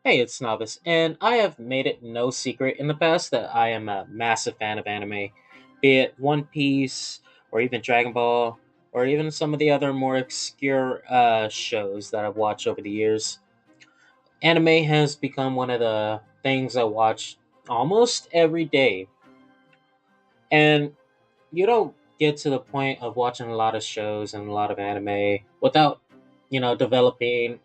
Hey, it's Novice, and I have made it no secret in the past that I am a massive fan of anime, be it One Piece, or even Dragon Ball, or even some of the other more obscure shows that I've watched over the years. Anime has become one of the things I watch almost every day, and you don't get to the point of watching a lot of shows and a lot of anime without, developing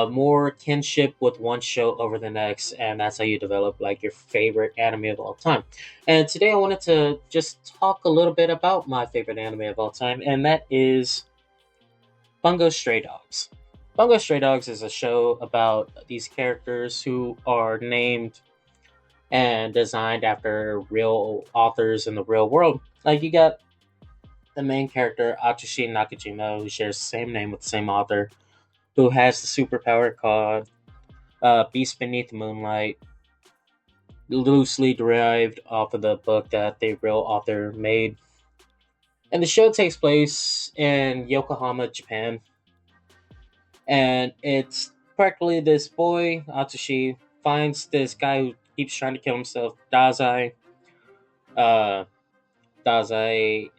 more kinship with one show over the next, and that's how you develop like your favorite anime of all time. And today I wanted to just talk a little bit about my favorite anime of all time, and that is Bungo Stray Dogs. Bungo Stray Dogs is a show about these characters who are named and designed after real authors in the real world. Like you got the main character Atsushi Nakajima, who shares the same name with the same author, who has the superpower called Beast Beneath the Moonlight, loosely derived off of the book that the real author made. And the show takes place in Yokohama, Japan. And it's practically this boy, Atsushi, finds this guy who keeps trying to kill himself, Dazai. Uh, Dazai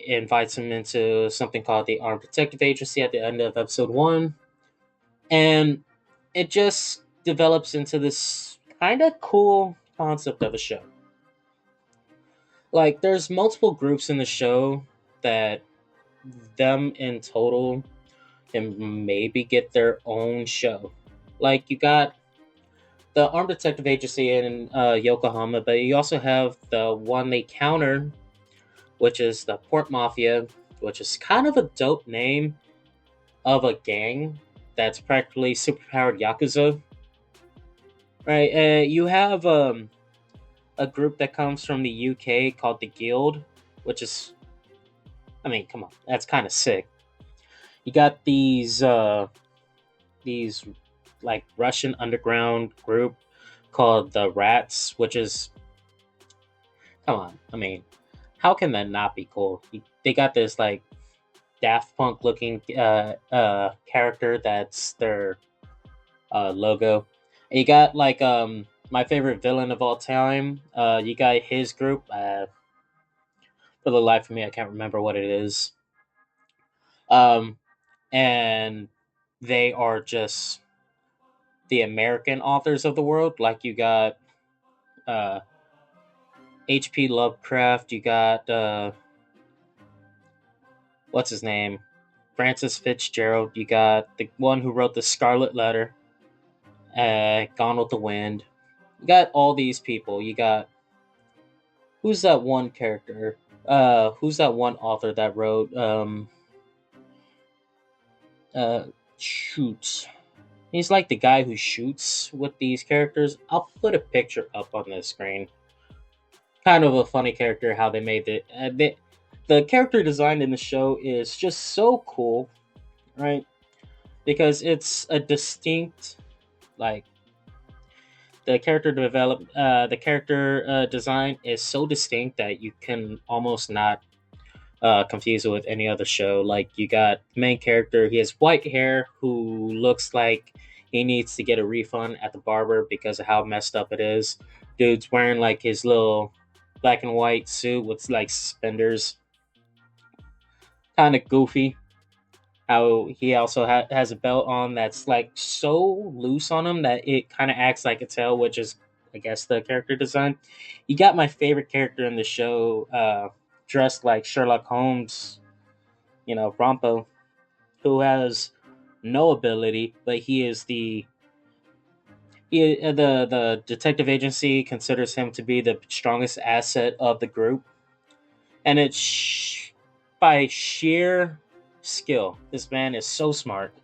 invites him into something called the Armed Protective Agency at the end of episode 1. And it just develops into this kind of cool concept of a show. Like, there's multiple groups in the show that them in total can maybe get their own show. Like, you got the Armed Detective Agency in Yokohama, but you also have the one they counter, which is the Port Mafia, which is kind of a dope name of a gang that's practically superpowered Yakuza. Right? You have a group that comes from the UK called the Guild, which is, I mean, come on, that's kind of sick. You got these like Russian underground group called the Rats, which is, come on, I mean, how can that not be cool? They got this like Daft Punk looking character that's their logo. And you got like my favorite villain of all time. You got his group. For the life of me, I can't remember what it is. Um, and they are just the American authors of the world. Like you got uh, H.P. Lovecraft. You got what's his name, Francis Fitzgerald. You got the one who wrote the Scarlet Letter. Gone with the Wind. You got all these people. You got who's that one character? Who's that one author that wrote uh shoots? He's like the guy who shoots with these characters. I'll put a picture up on the screen. Kind of a funny character how they made it. The character design in the show is just so cool, right? Because it's a distinct, like the character design is so distinct that you can almost not confuse it with any other show. Like you got the main character, he has white hair, who looks like he needs to get a refund at the barber because of how messed up it is. Dude's wearing like his little black and white suit with like suspenders, kind of goofy. How he also has a belt on that's like so loose on him that it kind of acts like a tail, which is, I guess, the character design. You got my favorite character in the show, dressed like Sherlock Holmes, Rompo, who has no ability, but the detective agency considers him to be the strongest asset of the group, and it's by sheer skill. This man is so smart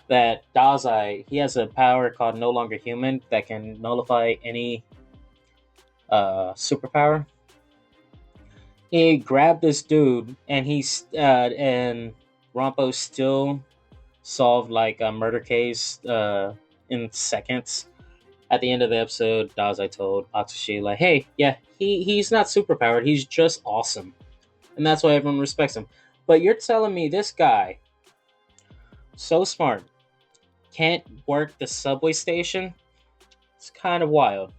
that Dazai, he has a power called No Longer Human that can nullify any superpower. He grabbed this dude, and and Rompo still solved like a murder case in seconds. At the end of the episode, Dazai told Atsushi like, "Hey, yeah, he's not superpowered. He's just awesome, and that's why everyone respects him." But you're telling me this guy, so smart, can't work the subway station. It's kind of wild.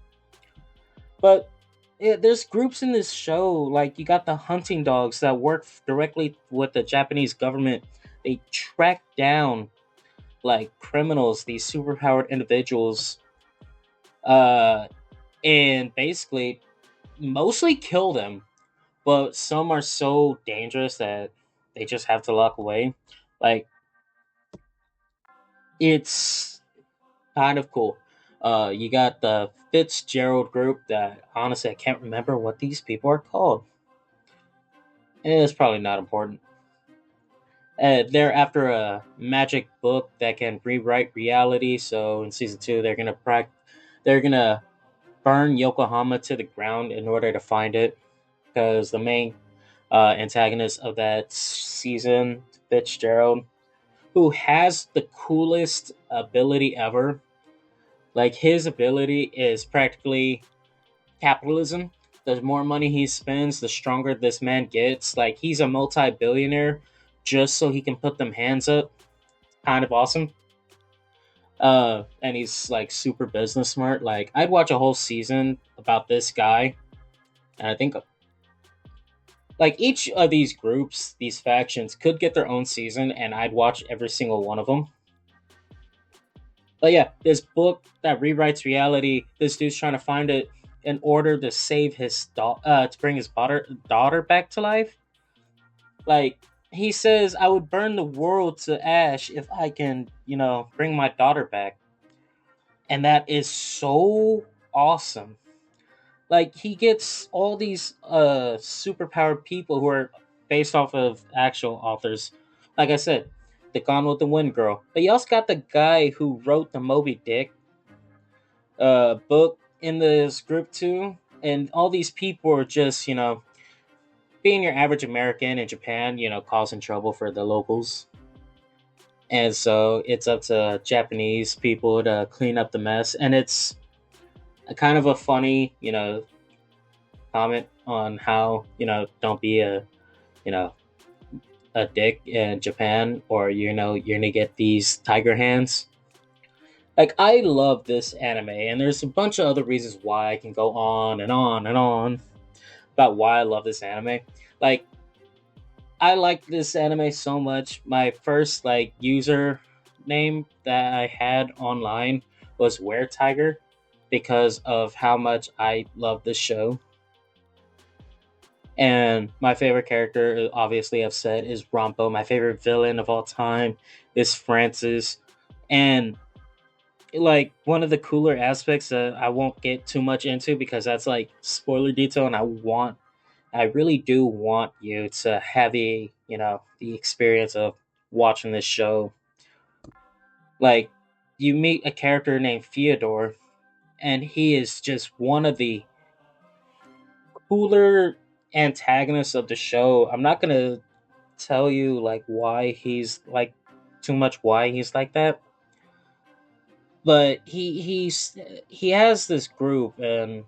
But there's groups in this show, like you got the hunting dogs that work directly with the Japanese government. They track down like criminals, these superpowered individuals, uh, and basically mostly kill them. But some are so dangerous that they just have to lock away. Like it's kind of cool. You got the Fitzgerald group that honestly I can't remember what these people are called. It's probably not important. They're after a magic book that can rewrite reality. So in season two, they're gonna burn Yokohama to the ground in order to find it, because the main antagonist of that season, Fitzgerald, who has the coolest ability ever. Like his ability is practically capitalism. The more money he spends, the stronger this man gets. Like he's a multi-billionaire just so he can put them hands up. Kind of awesome. And he's like super business smart. Like I'd watch a whole season about this guy, and I think like each of these groups, these factions could get their own season, and I'd watch every single one of them. But yeah, this book that rewrites reality. This dude's trying to find it in order to save his to bring his daughter back to life. Like he says, I would burn the world to ash if I can, bring my daughter back, and that is so awesome. Like he gets all these superpowered people who are based off of actual authors. Like I said, the Gone with the Wind girl. But you also got the guy who wrote the Moby Dick book in this group too. And all these people are just, being your average American in Japan, causing trouble for the locals. And so it's up to Japanese people to clean up the mess. And it's a kind of a funny, comment on how, don't be you know, a dick in Japan, or, you're going to get these tiger hands. Like, I love this anime, and there's a bunch of other reasons why I can go on and on and on about why I love this anime. Like, I like this anime so much. My first like user name that I had online was Were Tiger because of how much I love this show. And my favorite character, obviously, I've said, is Rompo. My favorite villain of all time is Francis. And like one of the cooler aspects that I won't get too much into because that's like spoiler detail, and I really do want you to have the experience of watching this show. Like, you meet a character named Fyodor, and he is just one of the cooler antagonists of the show. I'm not gonna tell you like why he's like too much why he's like that, but he has this group, and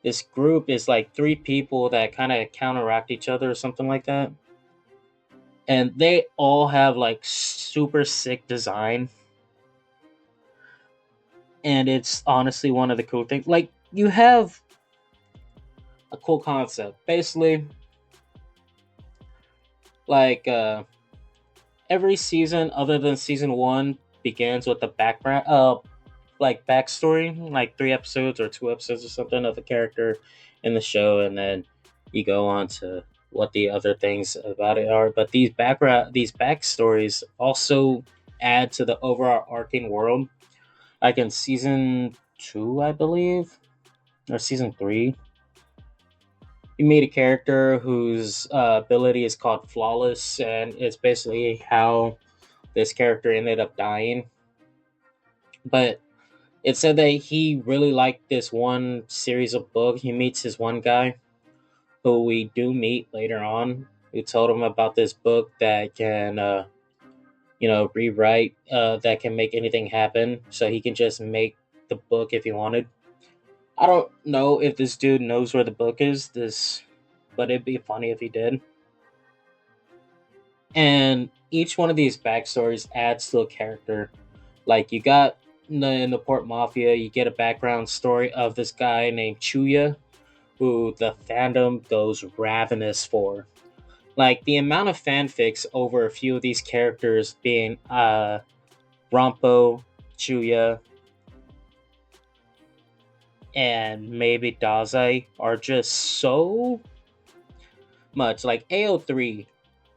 this group is like three people that kind of counteract each other or something like that, and they all have like super sick design, and it's honestly one of the cool things. Like you have a cool concept basically, like every season other than season one begins with the background like backstory, like 3 episodes or 2 episodes or something of the character in the show, and then you go on to what the other things about it are. But these backstories also add to the overall arcing world. Like in season two, I believe, or season three, you meet a character whose ability is called Flawless, and it's basically how this character ended up dying. But it said that he really liked this one series of books. He meets his one guy who we do meet later on, who told him about this book that can, rewrite, that can make anything happen. So he can just make the book if he wanted. I don't know if this dude knows where the book is. But it'd be funny if he did. And each one of these backstories adds to a character. Like you got in the Port Mafia, you get a background story of this guy named Chuya, who the fandom goes ravenous for. Like the amount of fanfics over a few of these characters being Rampo, Chuya, and maybe Dazai are just so much. Like AO3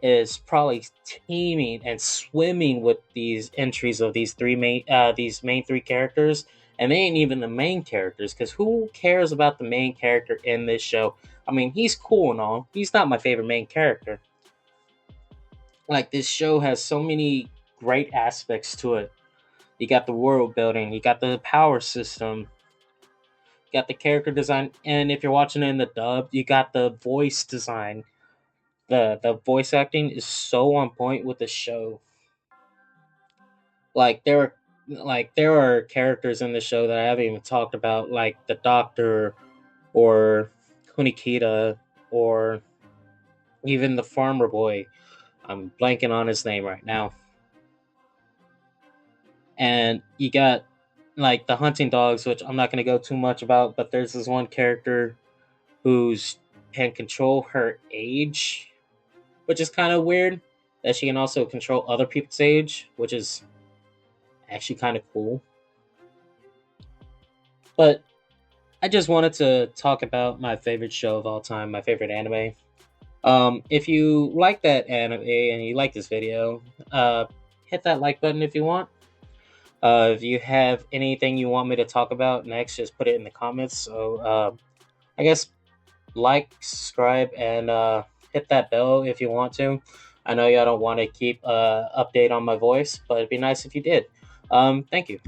is probably teeming and swimming with these entries of these main three characters, and they ain't even the main characters. Because who cares about the main character in this show? I mean, he's cool and all. He's not my favorite main character. Like this show has so many great aspects to it. You got the world building, you got the power system, you got the character design, and if you're watching it in the dub, you got the voice design. The voice acting is so on point with the show. Like there are characters in the show that I haven't even talked about, like the Doctor or Kunikita or even the farmer boy. I'm blanking on his name right now. And you got like the hunting dogs, which I'm not going to go too much about, but there's this one character who's can control her age, which is kind of weird. That she can also control other people's age, which is actually kind of cool. But I just wanted to talk about my favorite show of all time, my favorite anime. If you like that anime and you like this video, hit that like button if you want. If you have anything you want me to talk about next, just put it in the comments. So I guess like, subscribe, and hit that bell if you want to. I know y'all don't want to keep update on my voice, but it'd be nice if you did. Thank you.